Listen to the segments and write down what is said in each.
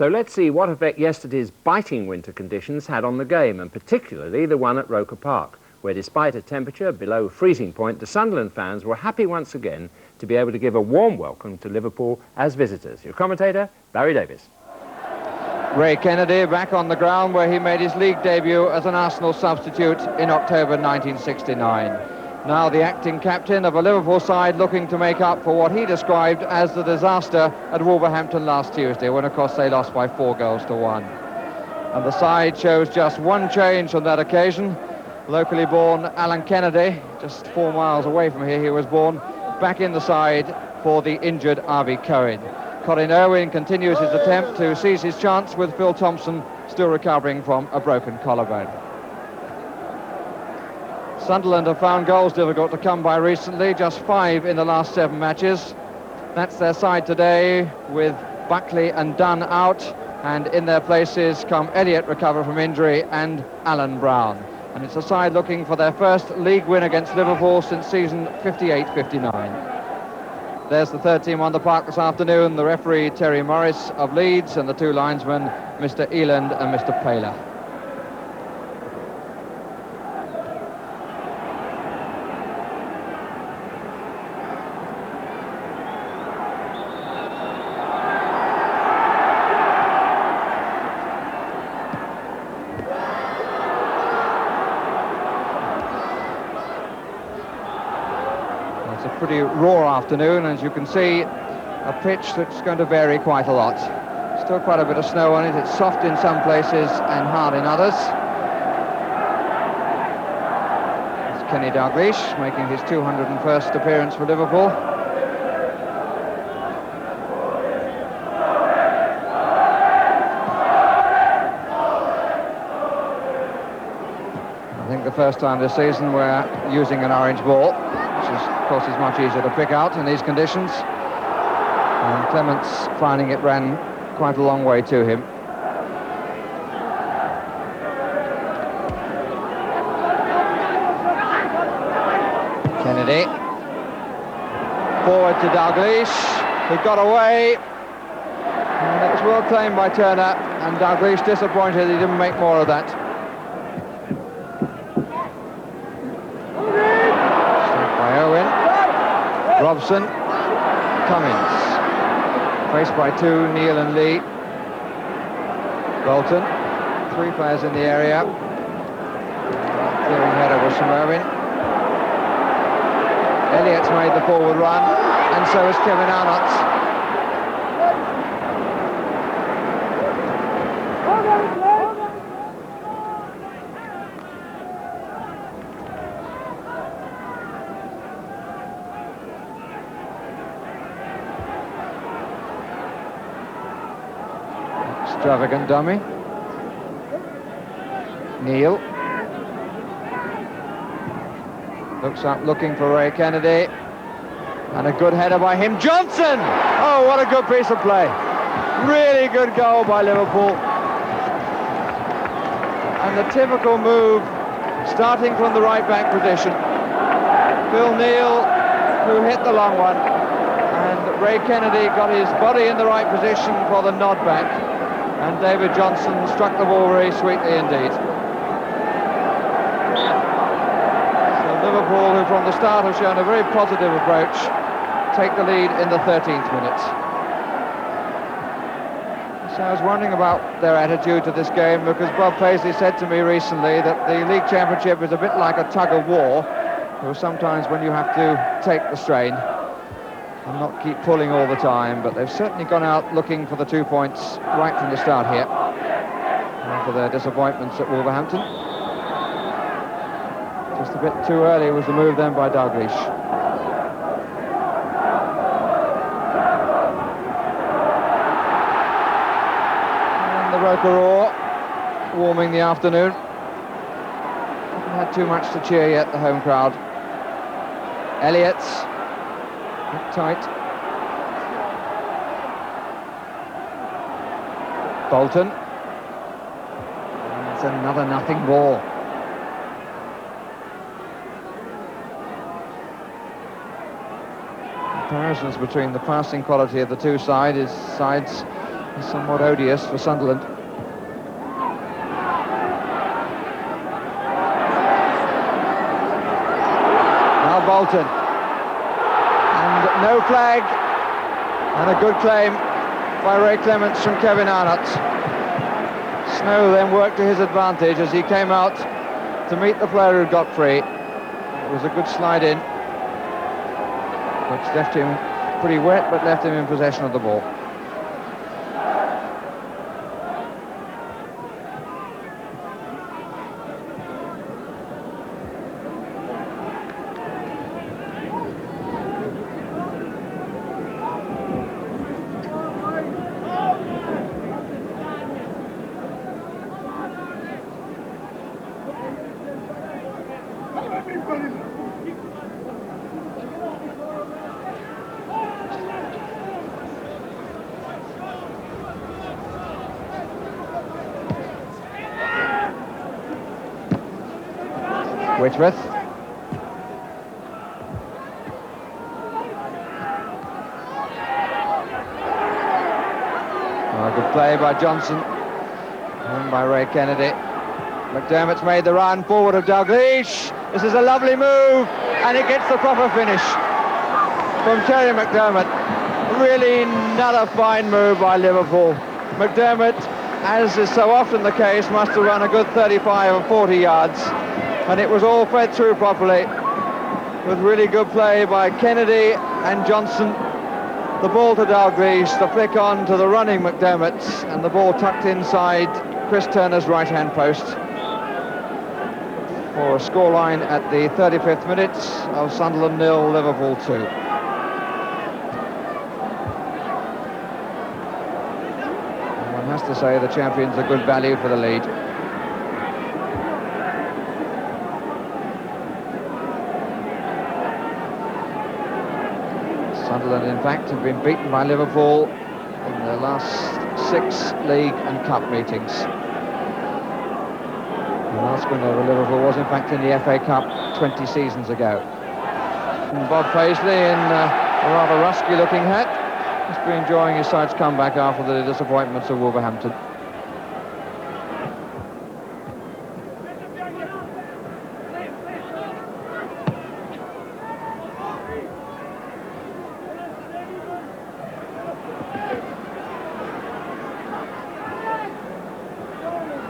So let's see what effect yesterday's biting winter conditions had on the game, and particularly the one at Roker Park, where despite a temperature below freezing point, the Sunderland fans were happy once again to be able to give a warm welcome to Liverpool as visitors. Your commentator, Barry Davies. Ray Kennedy back on the ground where he made his league debut as an Arsenal substitute in October 1969. Now the acting captain of a Liverpool side looking to make up for what he described as the disaster at Wolverhampton last Tuesday, when of course they lost by 4-1. And the side chose just one change on that occasion. Locally born Alan Kennedy, just 4 miles away from here he was born, back in the side for the injured R.B. Cohen. Colin Irwin continues his attempt to seize his chance, with Phil Thompson still recovering from a broken collarbone. Sunderland have found goals difficult to come by recently, just 5 in the last 7 matches. That's their side today, with Buckley and Dunn out, and in their places come Elliott, recover from injury, and Alan Brown. And it's a side looking for their first league win against Liverpool since season 58-59. There's the third team on the park this afternoon, the referee Terry Morris of Leeds, and the 2 linesmen, Mr. Eland and Mr. Paler. It's a pretty raw afternoon, as you can see, a pitch that's going to vary quite a lot. Still quite a bit of snow on it. It's soft in some places and hard in others. It's Kenny Dalglish making his 201st appearance for Liverpool. I think the first time this season we're using an orange ball, which is, of course, is much easier to pick out in these conditions. And Clements, finding it, ran quite a long way to him. Kennedy. Forward to Dalglish, who got away. And it was well claimed by Turner, and Dalglish disappointed he didn't make more of that. Robson, Cummins, faced by 2, Neil and Lee. Bolton, 3 players in the area. Clearing header was from Irwin. Elliott's made the forward run, and so has Kevin Arnott. Extravagant dummy. Neil looks up, looking for Ray Kennedy, and a good header by him. Johnson! Oh, what a good piece of play. Really good goal by Liverpool. And the typical move, starting from the right back position. Phil Neal, who hit the long one, and Ray Kennedy got his body in the right position for the nod back. And David Johnson struck the ball very sweetly indeed. So Liverpool, who from the start have shown a very positive approach, take the lead in the 13th minute. So I was wondering about their attitude to this game, because Bob Paisley said to me recently that the League Championship is a bit like a tug of war. There are sometimes when you have to take the strain and not keep pulling all the time, but they've certainly gone out looking for the 2 points right from the start here, after their disappointments at Wolverhampton. Just a bit too early was the move then by Dalglish. And the Roker warming the afternoon. Haven't had too much to cheer yet, the home crowd. Elliott's tight. Bolton. It's another nothing ball. Comparisons between the passing quality of the two sides is somewhat odious for Sunderland. Now Bolton. And no flag. And a good claim by Ray Clements from Kevin Arnott. Snow then worked to his advantage as he came out to meet the player who got free. It was a good slide in, which left him pretty wet, but left him in possession of the ball. Whitworth. Oh, good play by Johnson and by Ray Kennedy. McDermott's made the run forward of Dalglish. This is a lovely move, and it gets the proper finish from Terry McDermott. Really another fine move by Liverpool. McDermott, as is so often the case, must have run a good 35 or 40 yards. And it was all fed through properly with really good play by Kennedy and Johnson. The ball to Dalglish, the flick on to the running McDermott, and the ball tucked inside Chris Turner's right-hand post for a scoreline at the 35th minute of Sunderland 0, Liverpool 2. One has to say the champions are good value for the lead. Sunderland, in fact, have been beaten by Liverpool in their last 6 league and cup meetings. The last win over Liverpool was, in fact, in the FA Cup 20 seasons ago. And Bob Paisley, in a rather rusky-looking hat, must be enjoying his side's comeback after the disappointments of Wolverhampton.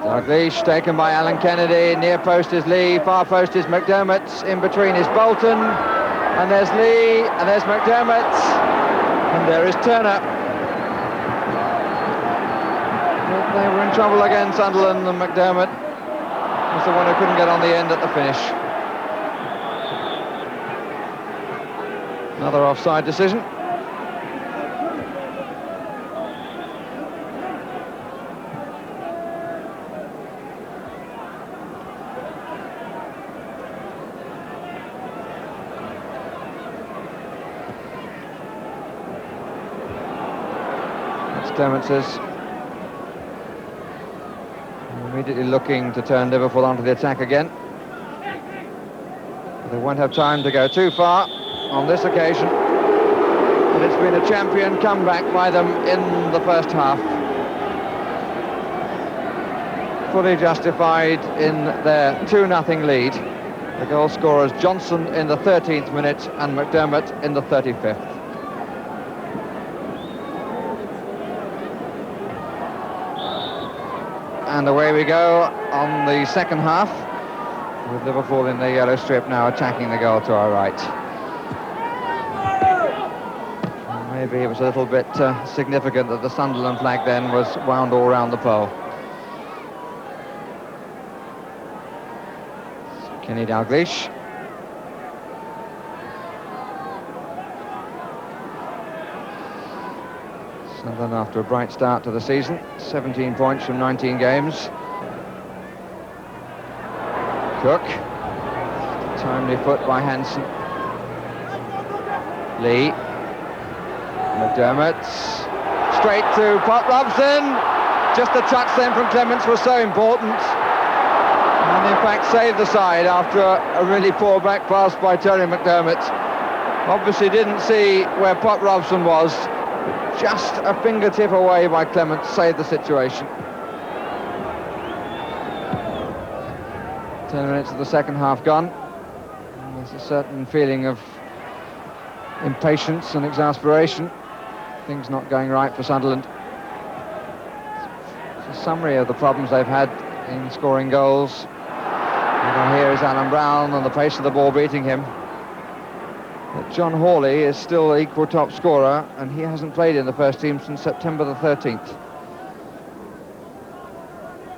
Dalglish taken by Alan Kennedy. Near post is Lee, far post is McDermott. In between is Bolton, and there's Lee, and there's McDermott, and there is Turner. But they were in trouble again, Sunderland, and McDermott was the one who couldn't get on the end at the finish. Another offside decision. Clements immediately looking to turn Liverpool onto the attack again. They won't have time to go too far on this occasion. But it's been a champion comeback by them in the first half. Fully justified in their 2-0 lead. The goal scorers Johnson in the 13th minute and McDermott in the 35th. And away we go on the second half, with Liverpool in the yellow strip now attacking the goal to our right. Maybe it was a little bit significant that the Sunderland flag then was wound all round the pole. Kenny Dalglish. Sunderland after a bright start to the season, 17 points from 19 games. Cook, timely foot by Hansen. Lee, McDermott, straight to Pop Robson. Just a touch then from Clements was so important, and in fact saved the side after a really poor back pass by Terry McDermott. Obviously didn't see where Pop Robson was. just a fingertip away by Clement to save the situation. 10 minutes of the second half gone. And there's a certain feeling of impatience and exasperation. Things not going right for Sunderland. It's a summary of the problems they've had in scoring goals. And here is Alan Brown and the pace of the ball beating him. But John Hawley is still equal top scorer, and he hasn't played in the first team since September the 13th.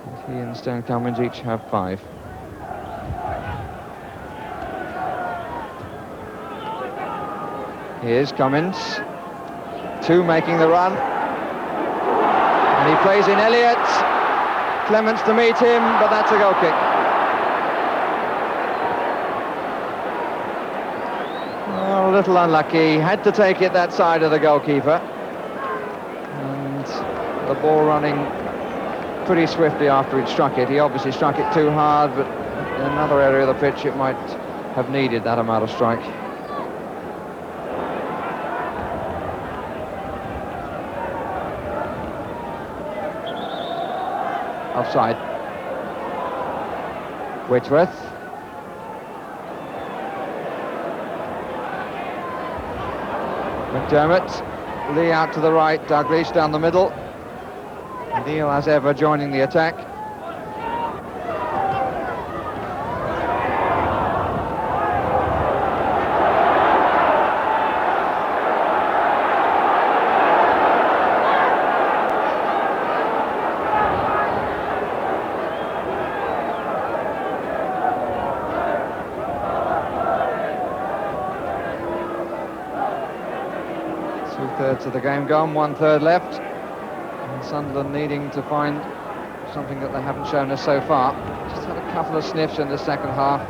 And he and Stone Cummins each have 5. Here's Cummins. 2 making the run. And he plays in Elliott. Clements to meet him, but that's a goal kick. Well, a little unlucky. Had to take it that side of the goalkeeper. And the ball running pretty swiftly after he'd struck it. He obviously struck it too hard, but in another area of the pitch it might have needed that amount of strike. Offside. Whitworth. McDermott. Lee out to the right, Douglas down the middle. Neil, as ever, joining the attack. Two-thirds of the game gone, 1/3 left. And Sunderland needing to find something that they haven't shown us so far. Just had a couple of sniffs in the second half.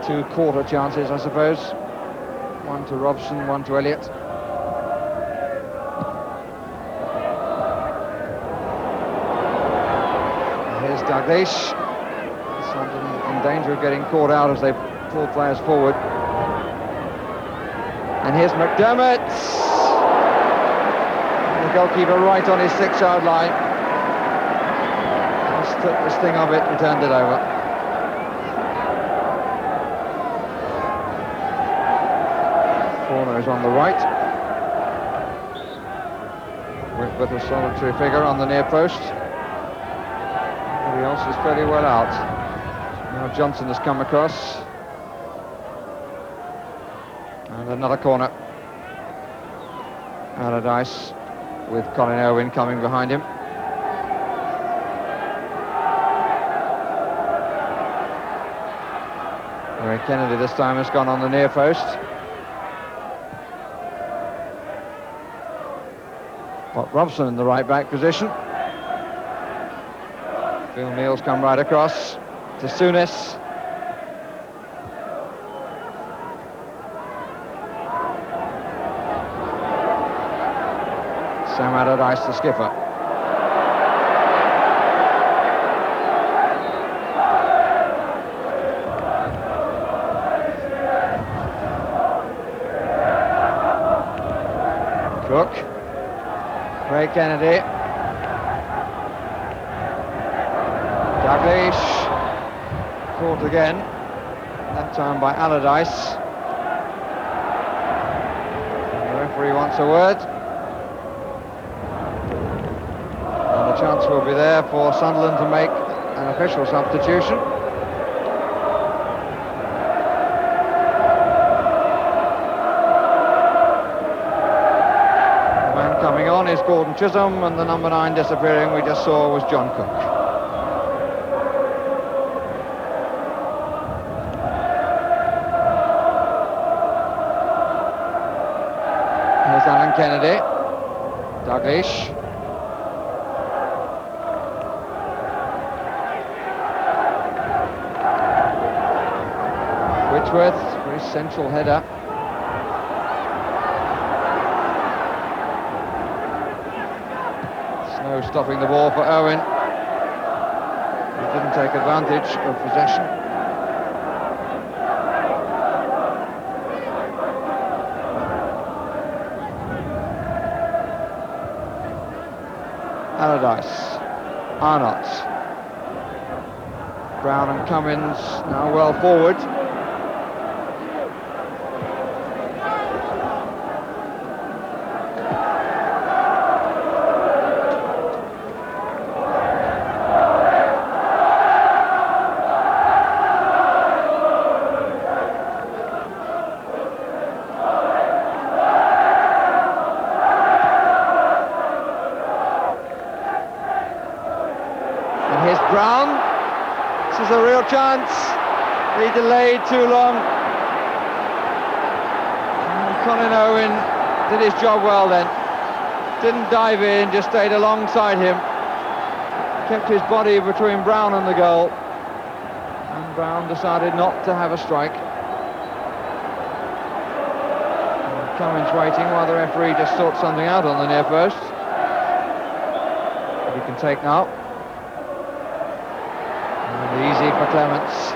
2 quarter chances, I suppose. One to Robson, one to Elliott. Here's Douglas. Sunderland in danger of getting caught out as they pull players forward. And here's McDermott. The goalkeeper right on his 6-yard line. Just took the sting of it and turned it over. Corner is on the right. With a solitary figure on the near post. Everybody else is fairly well out. Now Johnson has come across. And another corner. Allardyce with Colin Irwin coming behind him. Ray Kennedy this time has gone on the near post. Robson in the right back position. Phil Neal's come right across to Souness. Sam Allardyce, the skipper. Cook. Ray Kennedy. Douglas. Caught again. That time by Allardyce. The referee wants a word. The chance will be there for Sunderland to make an official substitution. The man coming on is Gordon Chisholm, and the number 9 disappearing we just saw was John Cook. Here's Alan Kennedy. Douglas. Whitworth, very central header. Snow stopping the ball for Owen. He didn't take advantage of possession. Allardyce, Arnott, Brown and Cummins now well forward. Brown, this is a real chance. He delayed too long. Colin Owen did his job well then. Didn't dive in, just stayed alongside him. Kept his body between Brown and the goal. And Brown decided not to have a strike. And Cummins waiting while the referee just sorts something out on the near post. He can take now. Easy for Clements.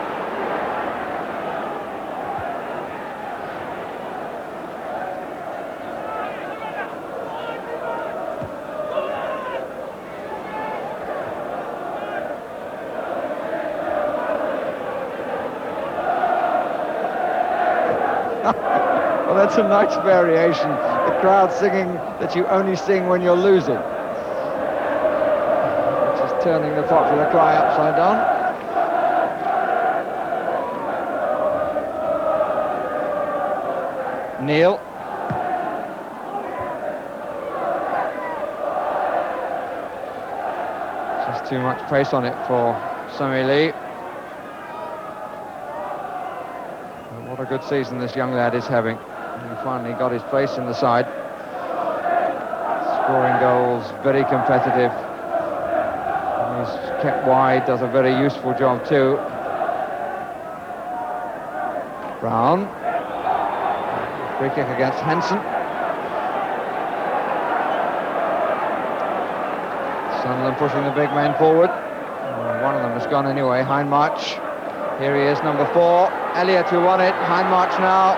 Well, that's a nice variation. The crowd singing that you only sing when you're losing. Which is turning the popular cry upside down. Neil. Just too much pace on it for Sammy Lee. But what a good season this young lad is having. He finally got his place in the side. Scoring goals, very competitive. And he's kept wide, does a very useful job too. Brown. Free kick against Hansen. Sunderland pushing the big men forward. One of them has gone anyway, Hindmarch. Here he is, number 4. Elliott who won it, Hindmarch now.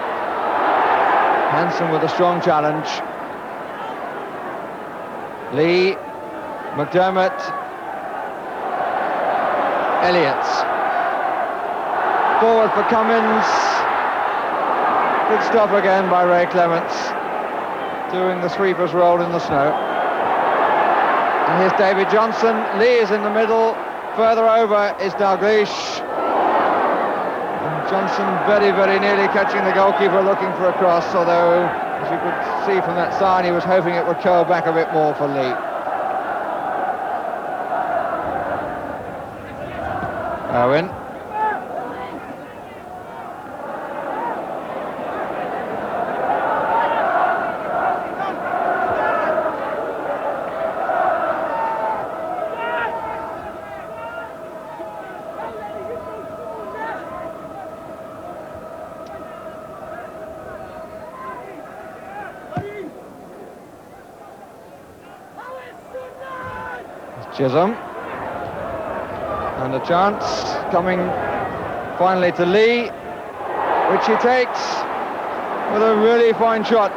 Hansen with a strong challenge. Lee, McDermott, Elliott. Forward for Cummins. Good stop again by Ray Clements, doing the sweeper's roll in the snow. And here's David Johnson. Lee is in the middle. Further over is Dalglish. And Johnson very, very nearly catching the goalkeeper looking for a cross, although, as you could see from that sign, he was hoping it would curl back a bit more for Lee. Owen. Chisholm, and a chance coming finally to Lee, which he takes with a really fine shot.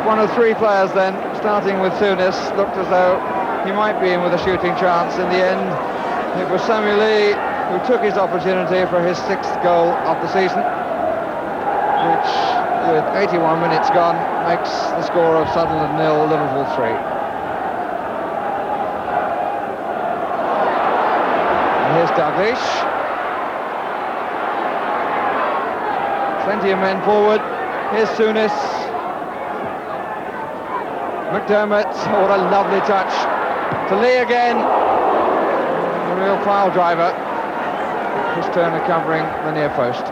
One of 3 players then, starting with Souness, looked as though he might be in with a shooting chance. In the end, it was Sammy Lee who took his opportunity for his 6th goal of the season, which, with 81 minutes gone, makes the score of Sunderland 0, Liverpool 3. And here's Dalglish. Plenty of men forward. Here's Souness. McDermott, oh, what a lovely touch. To Lee again. A real pile driver. Chris Turner covering the near post.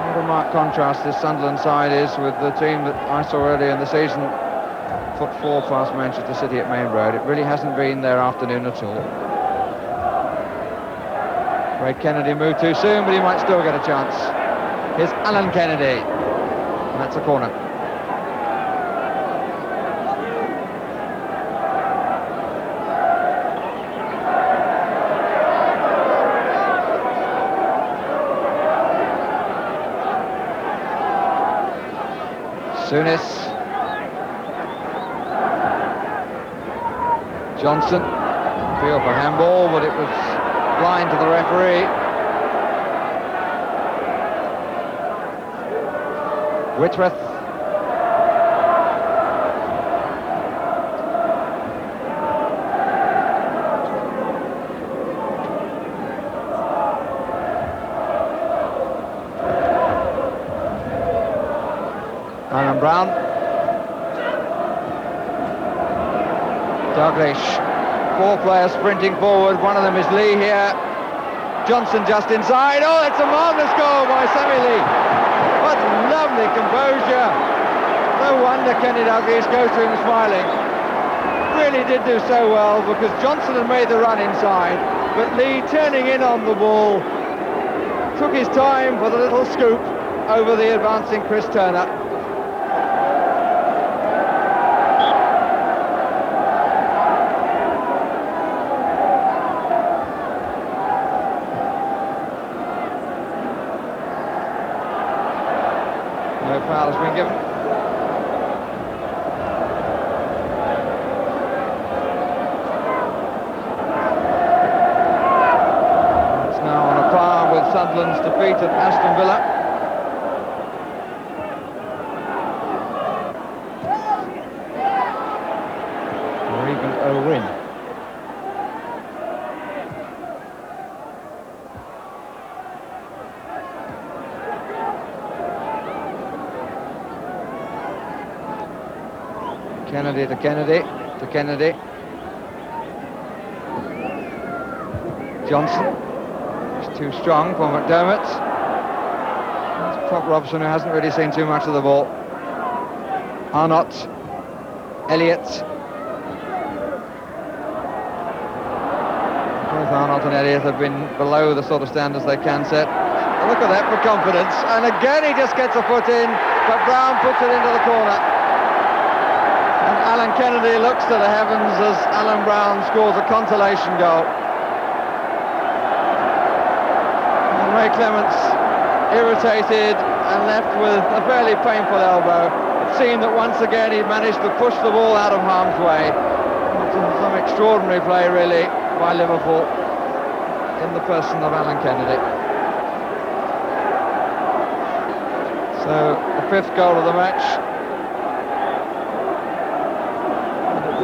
What a marked contrast this Sunderland side is with the team that I saw earlier in the season put 4 past Manchester City at Main Road. It really hasn't been their afternoon at all. Ray Kennedy moved too soon, but he might still get a chance. Here's Alan Kennedy, and that's a corner. Souness. Johnson. Appeal for handball, but it was blind to the referee. Whitworth. Alan Brown. Douglas. 4 players sprinting forward. One of them is Lee here. Johnson just inside. Oh, that's a marvellous goal by Sammy Lee. What lovely composure. No wonder Kenny Douglas goes to him smiling. Really did do so well, because Johnson had made the run inside, but Lee, turning in on the ball, took his time for the little scoop over the advancing Chris Turner. No foul has been given. It's now on a par with Sunderland's defeat at Aston Villa. Or even a win. Kennedy to Kennedy, to Kennedy. Johnson. It's too strong for McDermott. It's Prop Robson, who hasn't really seen too much of the ball. Arnott. Elliott. Both Arnott and Elliott have been below the sort of standards they can set. Look at that for confidence. And again he just gets a foot in, but Brown puts it into the corner. And Alan Kennedy looks to the heavens as Alan Brown scores a consolation goal. And Ray Clements, irritated and left with a fairly painful elbow. It seemed that once again he managed to push the ball out of harm's way. Some extraordinary play, really, by Liverpool in the person of Alan Kennedy. So, the 5th goal of the match.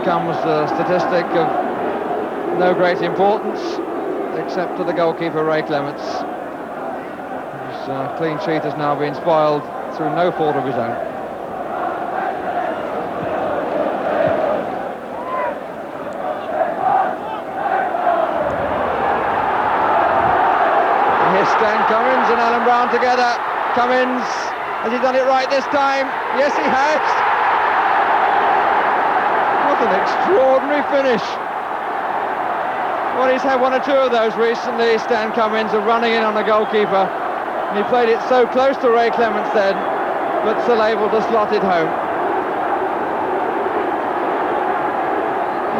Becomes a statistic of no great importance, except to the goalkeeper Ray Clements, whose clean sheet has now been spoiled through no fault of his own. And here's Stan Cummins and Alan Brown together. Cummins, has he done it right this time? Yes, he has. An extraordinary finish. Well, he's had 1 or 2 of those recently, Stan Cummins, of running in on a goalkeeper, and he played it so close to Ray Clements then, but still able to slot it home.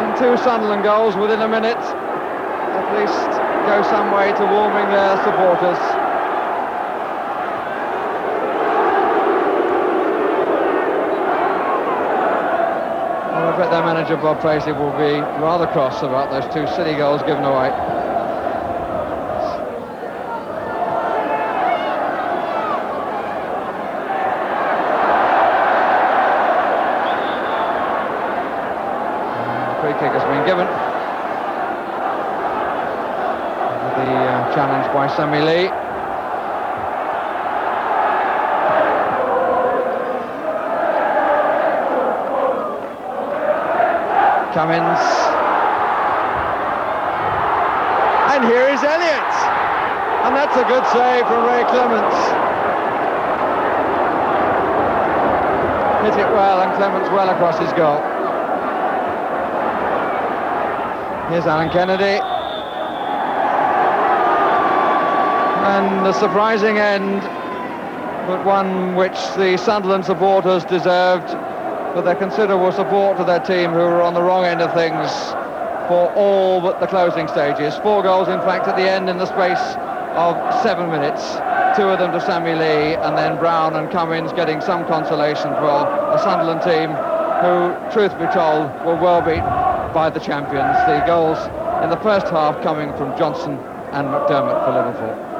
And 2 Sunderland goals within a minute at least go some way to warming their supporters. I bet their manager Bob Paisley will be rather cross about those 2 silly goals given away. The free kick has been given. The challenge by Sammy Lee. Cummins. And here is Elliott. And that's a good save from Ray Clements. Hit it well, and Clements well across his goal. Here's Alan Kennedy. And the surprising end, but one which the Sunderland supporters deserved, for their considerable support to their team, who were on the wrong end of things for all but the closing stages. 4 goals, in fact, at the end in the space of 7 minutes. two of them to Sammy Lee, and then Brown and Cummins getting some consolation for a Sunderland team who, truth be told, were well beaten by the champions. The goals in the first half coming from Johnson and McDermott for Liverpool.